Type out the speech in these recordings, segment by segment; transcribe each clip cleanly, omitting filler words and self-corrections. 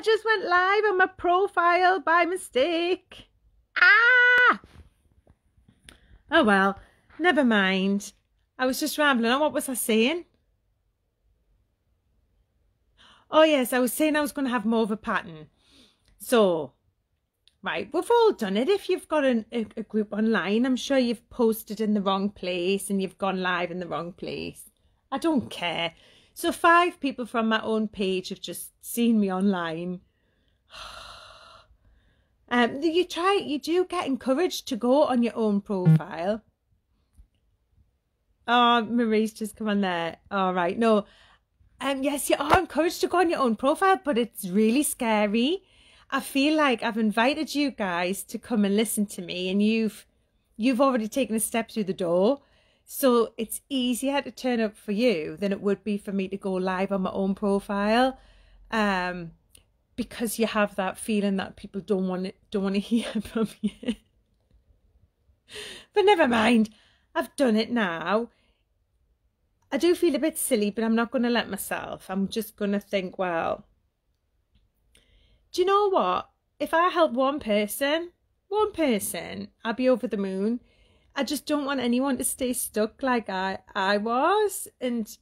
I just went live on my profile by mistake. Ah! Oh well, never mind. I was just rambling on. What was I saying? Oh yes, I was saying I was going to have more of a pattern. So, right, we've all done it. If you've got a group online, I'm sure you've posted in the wrong place and you've gone live in the wrong place. I don't care. So 5 people from my own page have just seen me online. You do get encouraged to go on your own profile. Oh, Marie's just come on there. All right, no. Yes, you are encouraged to go on your own profile, but it's really scary. I feel like I've invited you guys to come and listen to me, and you've already taken a step through the door. So it's easier to turn up for you than it would be for me to go live on my own profile. Because you have that feeling that people don't want to hear from you. But never mind, I've done it now. I do feel a bit silly, but I'm not going to let myself. I'm just going to think, well, do you know what? If I help one person, I'll be over the moon. I just don't want anyone to stay stuck like I was. And,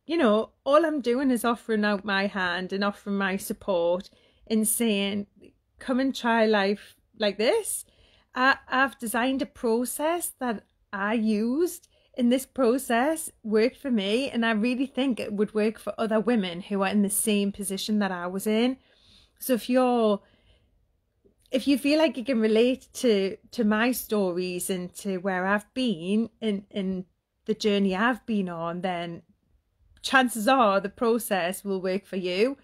you know, all I'm doing is offering out my hand and offering my support and saying, come and try life like this. I've designed a process that I used, and this process worked for me, and I really think it would work for other women who are in the same position that I was in. So if you feel like you can relate to my stories and to where I've been in the journey I've been on, then chances are the process will work for you.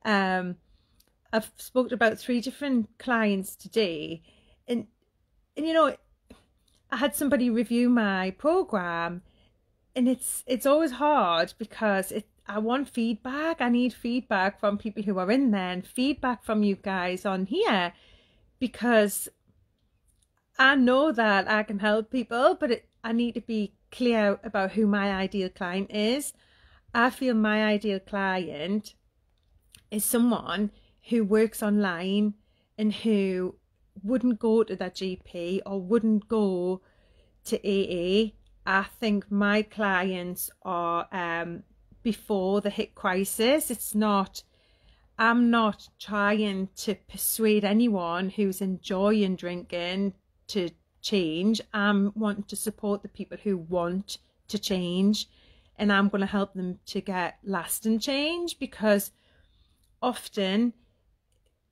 I've spoken about 3 different clients today, and you know, I had somebody review my program, and it's always hard because I want feedback. I need feedback from people who are in there and feedback from you guys on here, because I know that I can help people, but I need to be clear about who my ideal client is. I feel my ideal client is someone who works online and who wouldn't go to their GP or wouldn't go to AA. I think my clients are before the hit crisis. I'm not trying to persuade anyone who's enjoying drinking to change. I'm wanting to support the people who want to change, and I'm going to help them to get lasting change, because often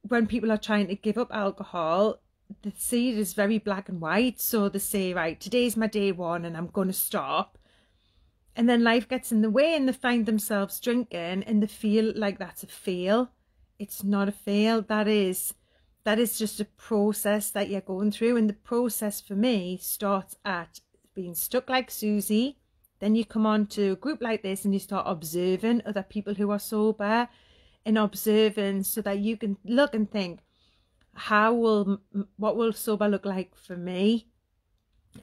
when people are trying to give up alcohol, they see it as very black and white. So they say, right, today's my day 1 and I'm going to stop. And then life gets in the way and they find themselves drinking and they feel like that's a fail. It's not a fail. That is just a process that you're going through. And the process for me starts at being stuck like Susie. Then you come on to a group like this and you start observing other people who are sober, and observing so that you can look and think, what will sober look like for me?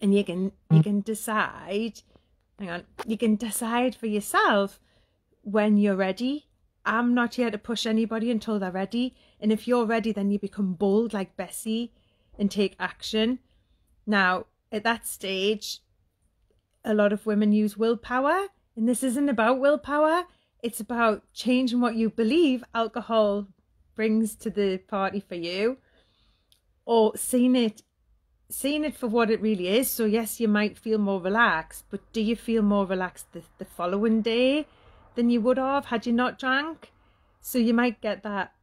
And you can decide, you can decide for yourself when you're ready. I'm not here to push anybody until they're ready. And if you're ready, then you become bold like Bessie and take action. Now, at that stage, a lot of women use willpower, and this isn't about willpower. It's about changing what you believe alcohol brings to the party for you, or seeing it for what it really is. So yes, you might feel more relaxed, but do you feel more relaxed the following day than you would have had you not drank? So you might get that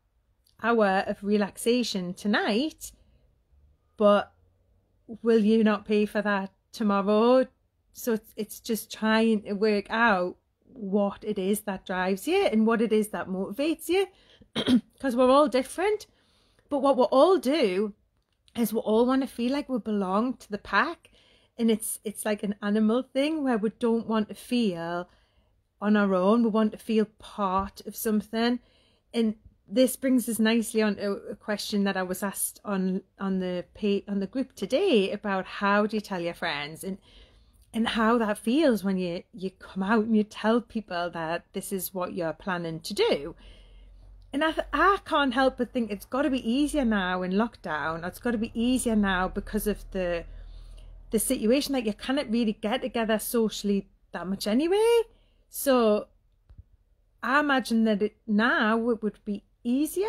hour of relaxation tonight, but will you not pay for that tomorrow? So it's just trying to work out what it is that drives you and what it is that motivates you, because we're all different. But what we all do is we all want to feel like we belong to the pack, and it's like an animal thing where we don't want to feel on our own. We want to feel part of something. And this brings us nicely on to a question that I was asked on the group today about how do you tell your friends, and how that feels when you come out and you tell people that this is what you're planning to do. And I can't help but think it's got to be easier now in lockdown. It's got to be easier now because of the situation that you cannot really get together socially that much anyway. So I imagine that now it would be easier.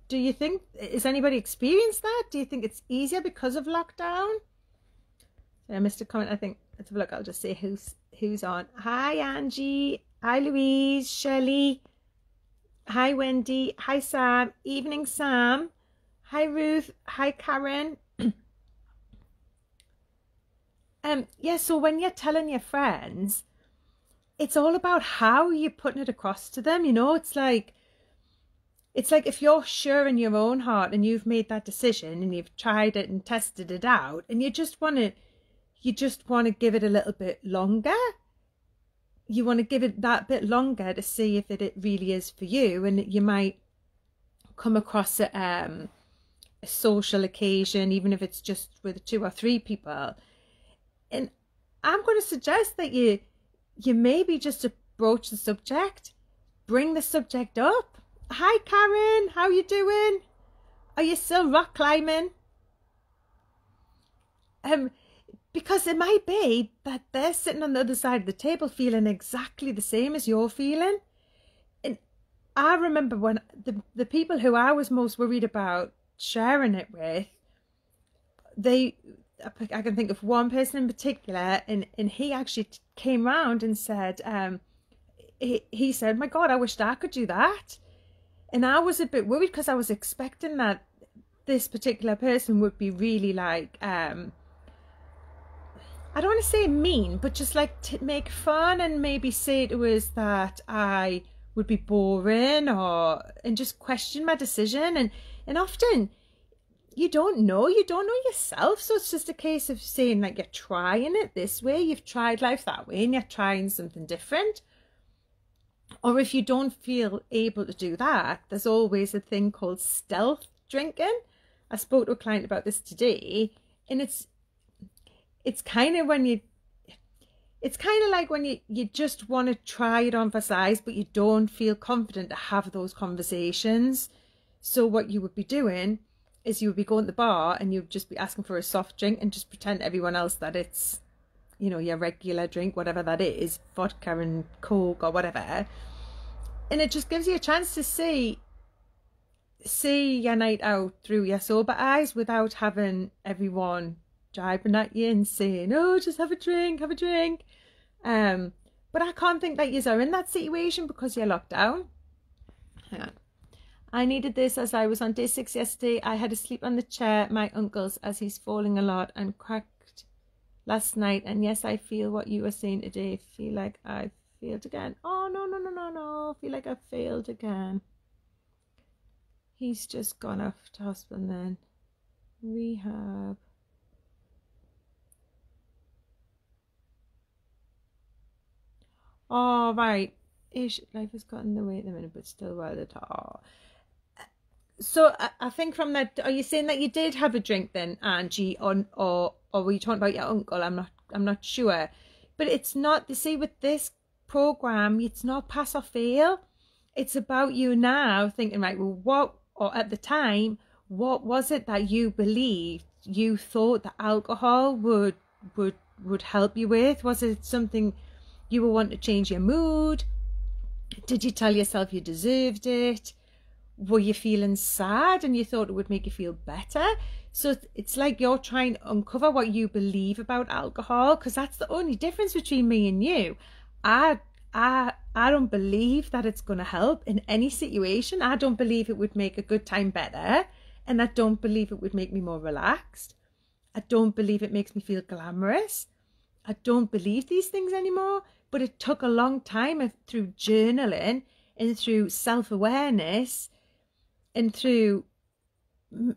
Do you think, has anybody experienced that? Do you think it's easier because of lockdown? I missed a comment. I think, let's have a look. I'll just say who's on. Hi, Angie. Hi, Louise. Shelley. Hi, Wendy. Hi, Sam. Evening, Sam. Hi, Ruth. Hi, Karen. Yeah, so when you're telling your friends, it's all about how you're putting it across to them. You know, it's like if you're sure in your own heart and you've made that decision and you've tried it and tested it out, and you just want to give it a little bit longer. You want to give it that bit longer to see if it really is for you, and you might come across a social occasion, even if it's just with 2 or 3 people. And I'm going to suggest that you maybe just broach the subject, bring the subject up. Hi, Karen, how you doing? Are you still rock climbing? Because it might be that they're sitting on the other side of the table feeling exactly the same as you're feeling. And I remember when the people who I was most worried about sharing it with, I can think of one person in particular, and he actually came round and said, he said, my God, I wished I could do that. And I was a bit worried because I was expecting that this particular person would be really like, I don't want to say mean, but just like to make fun and maybe say to us that I would be boring and just question my decision. And often you don't know yourself. So it's just a case of saying like, you're trying it this way, you've tried life that way, and you're trying something different. Or if you don't feel able to do that, there's always a thing called stealth drinking. I spoke to a client about this today, and it's kind of like when you just want to try it on for size, but you don't feel confident to have those conversations. So what you would be doing is you would be going to the bar and you'd just be asking for a soft drink and just pretend to everyone else that it's, you know, your regular drink, whatever that is, vodka and Coke or whatever. And it just gives you a chance to see your night out through your sober eyes without having everyone jibing at you and saying, oh, just have a drink. But I can't think that you are in that situation because you're locked down. Hang on. I needed this as I was on day 6 yesterday. I had to sleep on the chair, my uncle's, as he's falling a lot, and cracked last night. And yes, I feel what you were saying today. Feel like I failed again. Oh, no. Feel like I failed again. He's just gone off to hospital and then rehab. Oh, right. Ish, life has gotten in the way at the minute, but still well at all. So I think from that, are you saying that you did have a drink then, Angie, or were you talking about your uncle? I'm not sure. But it's not, you see, with this program, it's not pass or fail. It's about you now thinking, right, well, at the time, what was it that you believed, you thought that alcohol would help you with? Was it something you were wanting to change your mood? Did you tell yourself you deserved it? Were you feeling sad and you thought it would make you feel better? So it's like you're trying to uncover what you believe about alcohol, because that's the only difference between me and you. I don't believe that it's going to help in any situation. I don't believe it would make a good time better, and I don't believe it would make me more relaxed. I don't believe it makes me feel glamorous. I don't believe these things anymore, but it took a long time through journaling and through self-awareness and through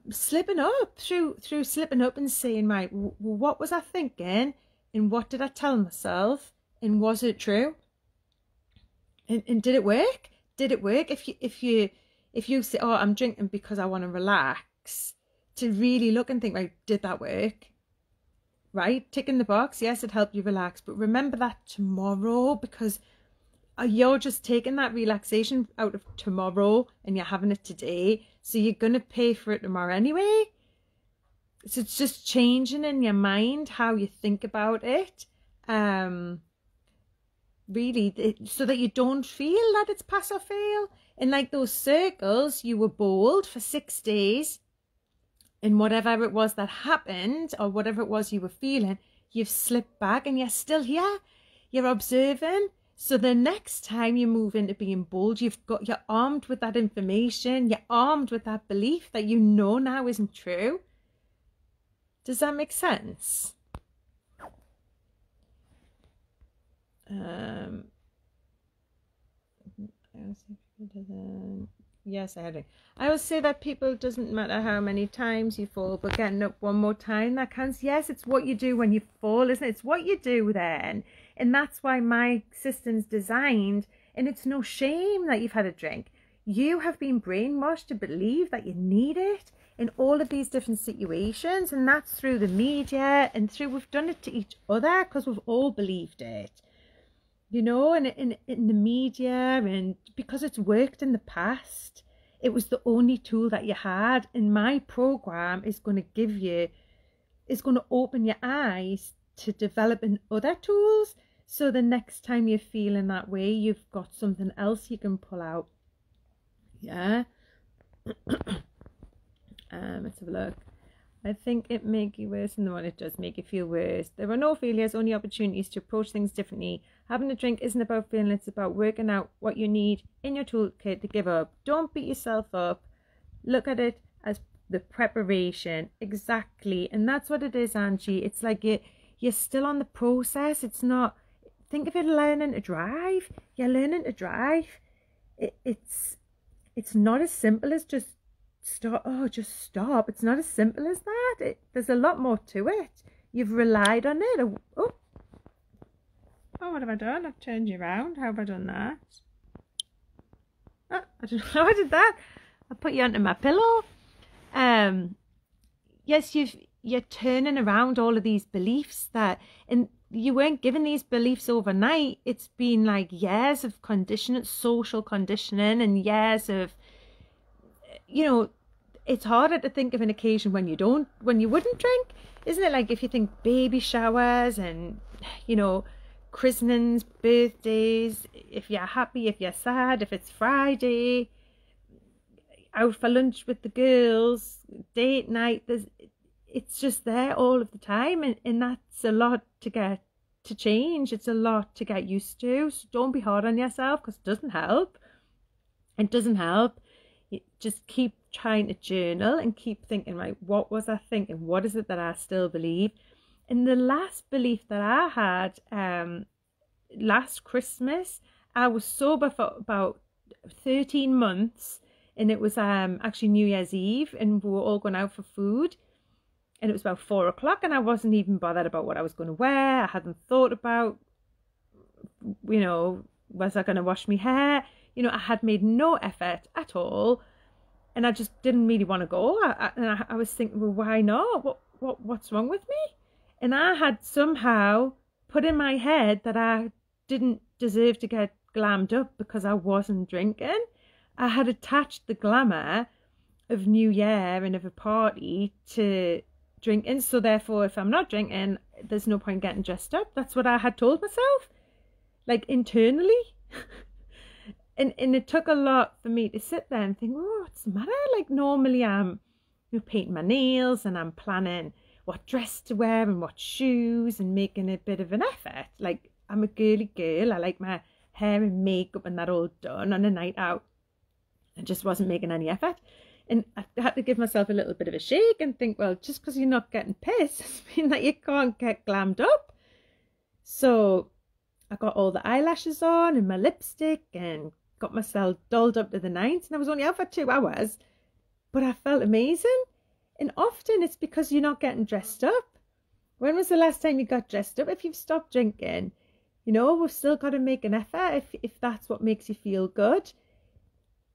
slipping up and saying, right, what was I thinking and what did I tell myself and was it true? And did it work? Did it work? If you say, oh, I'm drinking because I want to relax, to really look and think, right, did that work? Right? Tick in the box. Yes, it helped you relax. But remember that tomorrow, because you're just taking that relaxation out of tomorrow and you're having it today, so you're going to pay for it tomorrow anyway. So it's just changing in your mind how you think about it, really, so that you don't feel that it's pass or fail. And like those circles, you were bold for 6 days, and whatever it was that happened or whatever it was you were feeling, you've slipped back and you're still here. You're observing. So the next time you move into being bold, you're armed with that information. You're armed with that belief that you know now isn't true. Does that make sense? Yes, I had it. I always say that people, doesn't matter how many times you fall, but getting up one more time, that counts. Yes, it's what you do when you fall, isn't it? It's what you do then. And that's why my system's designed, and it's no shame that you've had a drink. You have been brainwashed to believe that you need it in all of these different situations, and that's through the media and through, we've done it to each other because we've all believed it, you know, and in the media, and because it's worked in the past, it was the only tool that you had. And my program is going to open your eyes to developing other tools, so the next time you're feeling that way, you've got something else you can pull out. Yeah. Let's have a look. I think it make you worse, and the one it does make you feel worse. There are no failures, only opportunities to approach things differently. Having a drink isn't about feeling, it's about working out what you need in your toolkit to give up. Don't beat yourself up. Look at it as the preparation. Exactly. And that's what it is, Angie. It's like you're still on the process. It's not, think of it learning to drive. You're learning to drive. It's not as simple as just stop. It's not as simple as that. There's a lot more to it. You've relied on it. Oh, what have I done? I've turned you around. How have I done that? Oh, I don't know how I did that. I put you onto my pillow. Yes, you're turning around all of these beliefs and you weren't given these beliefs overnight. It's been like years of conditioning, social conditioning, and years of, you know, it's harder to think of an occasion when you wouldn't drink, isn't it? Like if you think baby showers and, you know, christenings, birthdays, if you're happy, if you're sad, if it's Friday, out for lunch with the girls, date night, it's just there all of the time, and that's a lot to get to change. It's a lot to get used to. So don't be hard on yourself, because it doesn't help. It doesn't help. Just keep trying to journal and keep thinking, right, what was I thinking? What is it that I still believe? And the last belief that I had last Christmas, I was sober for about 13 months, and it was actually New Year's Eve, and we were all going out for food, and it was about 4 o'clock, and I wasn't even bothered about what I was going to wear. I hadn't thought about, you know, was I going to wash my hair? You know, I had made no effort at all, and I just didn't really want to go. I was thinking, well, why not? What's wrong with me? And I had somehow put in my head that I didn't deserve to get glammed up because I wasn't drinking. I had attached the glamour of New Year and of a party to drinking. So therefore, if I'm not drinking, there's no point getting dressed up. That's what I had told myself, like internally. And it took a lot for me to sit there and think, oh, what's the matter? Like normally I'm painting my nails and I'm planning what dress to wear and what shoes and making a bit of an effort. Like I'm a girly girl. I like my hair and makeup and that all done on a night out. I just wasn't making any effort. And I had to give myself a little bit of a shake and think, well, just because you're not getting pissed doesn't mean that you can't get glammed up. So I got all the eyelashes on and my lipstick and got myself dolled up to the nines. And I was only out for 2 hours, but I felt amazing. And often it's because you're not getting dressed up. When was the last time you got dressed up? If you've stopped drinking, you know, we've still got to make an effort if that's what makes you feel good.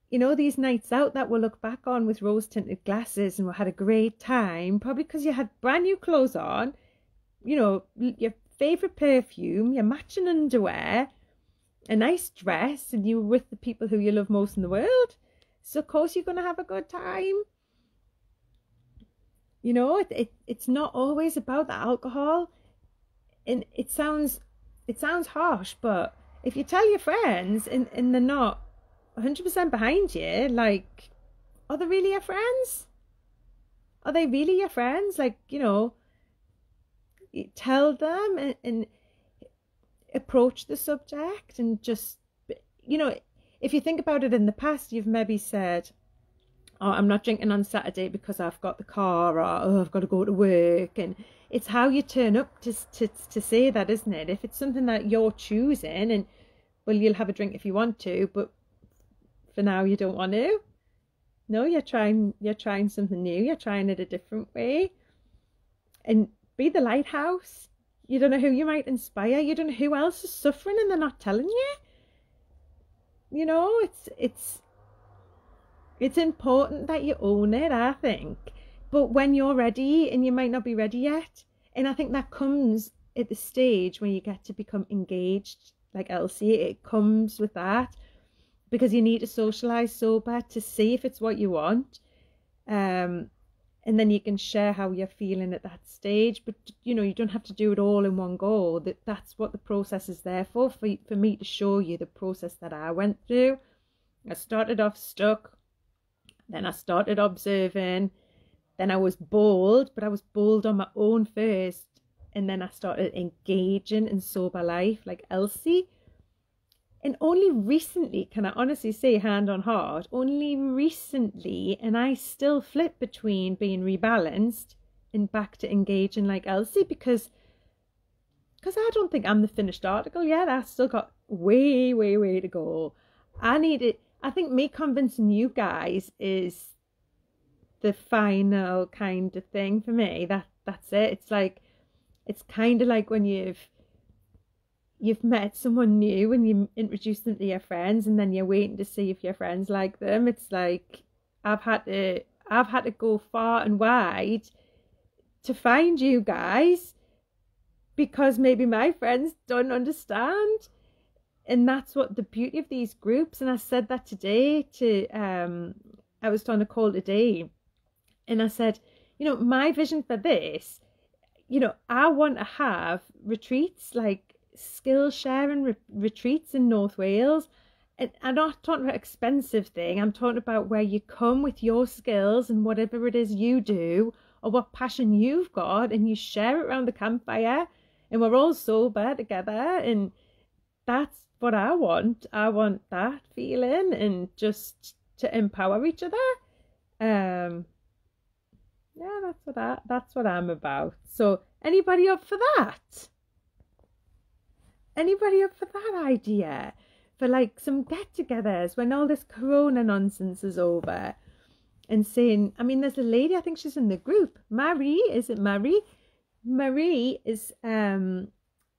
You know, these nights out that we'll look back on with rose-tinted glasses and we had a great time, probably because you had brand new clothes on, you know, your favourite perfume, your matching underwear, a nice dress and you're with the people who you love most in the world. So of course you're going to have a good time. You know, it's not always about the alcohol. And it sounds harsh, but if you tell your friends and they're not 100% behind you, like, are they really your friends? Are they really your friends? Like, you know, tell them and approach the subject and just, you know, if you think about it in the past, you've maybe said, oh, I'm not drinking on Saturday because I've got the car, or oh, I've got to go to work. And it's how you turn up to say that, isn't it? If it's something that you're choosing, and well, you'll have a drink if you want to, but for now you don't want to. No, you're trying something new. You're trying it a different way. And be the lighthouse. You don't know who you might inspire. You don't know who else is suffering and they're not telling you. You know, it's important that you own it, I think. But when you're ready, and you might not be ready yet, and I think that comes at the stage when you get to become engaged, like Elsie, it comes with that, because you need to socialise sober to see if it's what you want. And then you can share how you're feeling at that stage. But, you know, you don't have to do it all in one go. That's what the process is there for me to show you the process that I went through. I started off stuck. Then I started observing. Then I was bold, but I was bold on my own first. And then I started engaging in sober life like Elsie. And only recently, can I honestly say, hand on heart, only recently, and I still flip between being rebalanced and back to engaging like Elsie, because I don't think I'm the finished article yet. I still got way to go. I think me convincing you guys is the final kind of thing for me. That's it. It's kind of like when you've met someone new and you introduce them to your friends, and then you're waiting to see if your friends like them. It's like I've had to go far and wide to find you guys, because maybe my friends don't understand. And that's what the beauty of these groups. And I said that today to I was on a call today, and I said, you know, my vision for this, you know, I want to have retreats, like skill sharing retreats in North Wales. And I'm not talking about expensive thing. I'm talking about where you come with your skills and whatever it is you do, or what passion you've got, and you share it around the campfire, and we're all sober together. And that's what I want. I want that feeling, and just to empower each other. Yeah, that's what I'm about. So anybody up for that? Anybody up for that idea? For like some get-togethers when all this corona nonsense is over, and saying, I mean, there's a lady, I think she's in the group, Marie, is it Marie? Marie is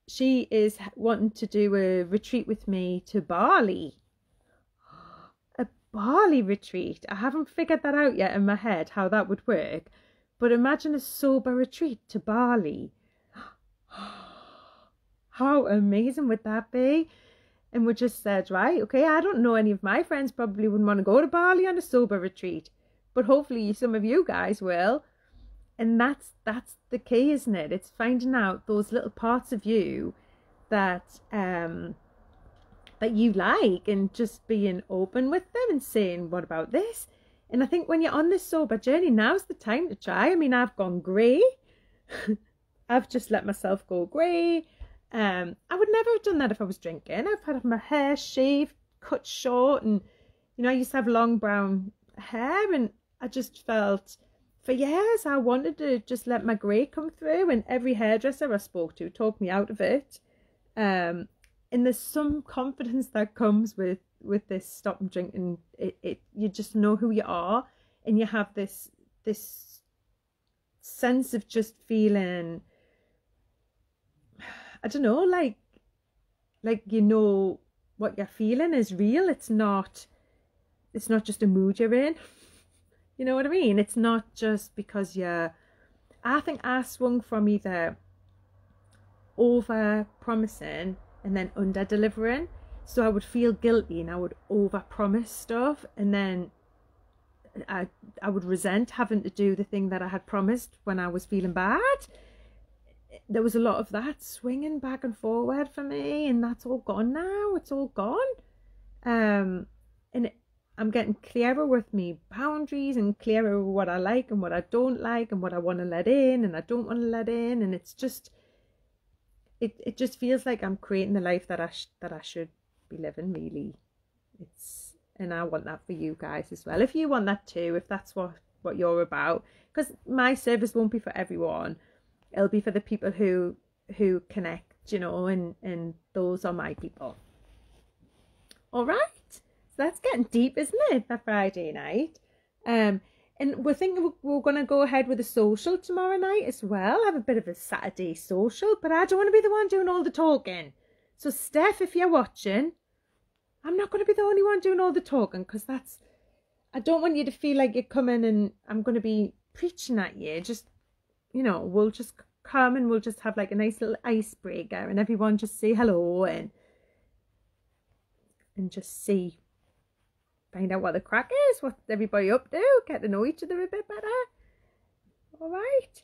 she is wanting to do a retreat with me to Bali. A Bali retreat. I haven't figured that out yet in my head, how that would work. But imagine a sober retreat to Bali. How amazing would that be? And we just said, right, okay, I don't know, any of my friends probably wouldn't want to go to Bali on a sober retreat, but hopefully some of you guys will. And that's the key, isn't it? It's finding out those little parts of you that that you like, and just being open with them and saying, what about this? And I think when you're on this sober journey, now's the time to try. I mean, I've gone grey. I've just let myself go grey. I would never have done that if I was drinking. I've had my hair shaved, cut short, and you know, I used to have long brown hair, and I just felt for years I wanted to just let my grey come through, and every hairdresser I spoke to talked me out of it. And there's some confidence that comes with this stop and drinking. You just know who you are, and you have this sense of just feeling, I don't know, like you know what you're feeling is real. It's not just a mood you're in. You know what I mean? It's not just because I think I swung from either over promising and then under delivering. So I would feel guilty and I would overpromise stuff, and then I would resent having to do the thing that I had promised when I was feeling bad. There was a lot of that swinging back and forward for me, and that's all gone now. It's all gone. And I'm getting clearer with me boundaries and clearer with what I like and what I don't like and what I want to let in and I don't want to let in. And it's just, it just feels like I'm creating the life that I should be living, really. And I want that for you guys as well. If you want that too, if that's what you're about, because my service won't be for everyone. It'll be for the people who connect, you know, and those are my people. All right. So that's getting deep, isn't it? That Friday night. And we're thinking we're going to go ahead with a social tomorrow night as well. Have a bit of a Saturday social, but I don't want to be the one doing all the talking. So Steph, if you're watching, I'm not going to be the only one doing all the talking, because I don't want you to feel like you're coming and I'm going to be preaching at you. Just, you know, we'll just come and we'll just have like a nice little icebreaker and everyone just say hello and just find out what the crack is, what's everybody up to, get to know each other a bit better. All right.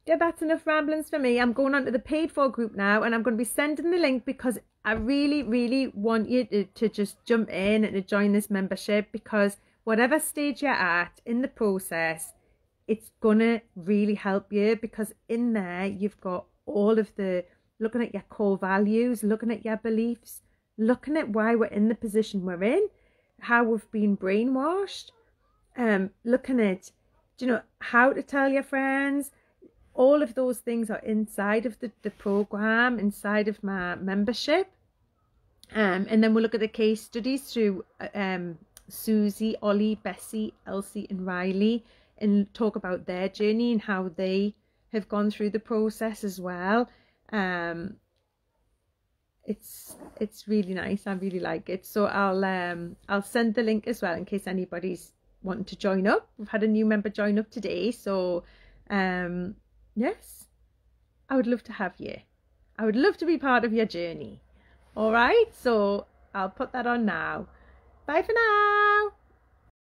Yeah, that's enough ramblings for me. I'm going on to the paid for group now, and I'm going to be sending the link because I really, really want you to just jump in and to join this membership, because whatever stage you're at in the process, it's going to really help you, because in there you've got all of the, looking at your core values, looking at your beliefs, looking at why we're in the position we're in, how we've been brainwashed, looking at, you know, how to tell your friends. All of those things are inside of the program, inside of my membership. And then we'll look at the case studies through Susie, Ollie, Bessie, Elsie and Riley, and talk about their journey and how they have gone through the process as well. It's really nice. I really like it. So I'll send the link as well in case anybody's wanting to join up. We've had a new member join up today, so yes, I would love to have you. I would love to be part of your journey. All right, so I'll put that on now. Bye for now.